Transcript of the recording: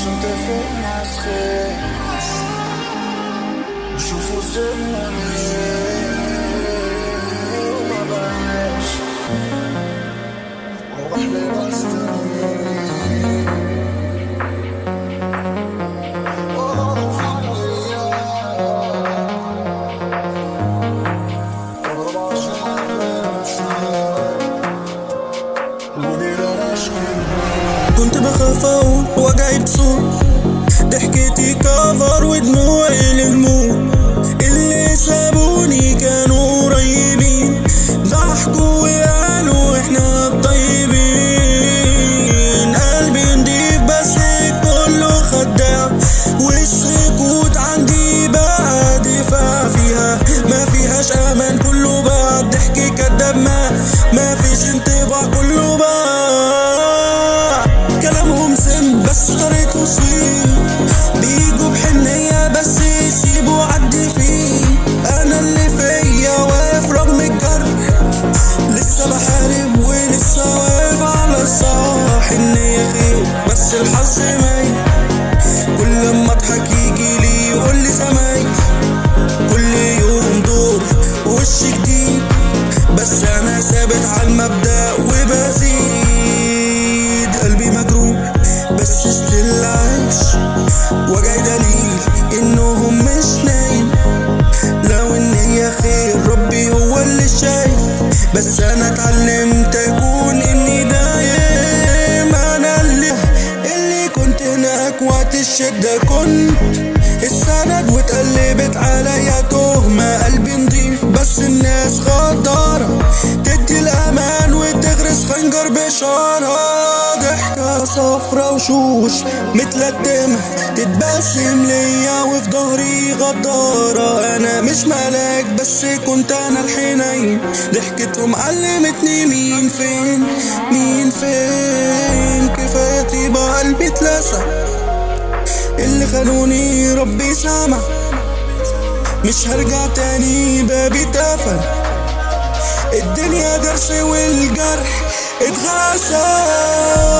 عشان في الناس خير وشوفوا سنة وما بقاش وراح للمستنير. كنت بخاف اقول وجعي بصوت، ضحكتي كفر ودموعي للموت. اللي سابوني كانوا قريبين، ضحكوا وقالوا احنا الطيبين. قلبي نضيف بس كله خداع، والسكوت عندي بقى دفاع. فيها ما فيهاش امان، كله بقى ضحك كداب، ما فيش انطباع، كله بقى كلامهم سم بس طريقته سويت. بيجوا بحنية بس يسيبوا عدي فيه. انا اللي فيا واقف رغم الجرح، لسه بحارب ولسه واقف على الصح. النية خير بس الحظ ميت، كل ما اضحك يجي لي يقول لي زمايل. كل يوم دور وش جديد، بس انا ثابت على المبدأ وبزيد. قلبي مجروح بس ستيل عايش، وجعي دليل انهم مش نايم. لو النية خير ربي هو اللي شايف، بس انا اتعلمت اكون اني دايم. انا اللي كنت هناك وقت الشدة، كنت السند واتقلبت عليا تهمة. قلبي نضيف بس الناس غدارة، تدي الامان وتغرس خنجر بشارة. ضحكة صفرا وشوش متلتمة تتبسم ليا وفي ظهري غدارة. انا مش ملاك بس كنت انا الحنين، ضحكتهم علمتني مين فين مين فين. كفاية طيبة قلبي اتلسع، اللي خانوني ربي سامع. مش هرجع تاني بابي اتقفل، الدنيا درس والجرح اتغسل.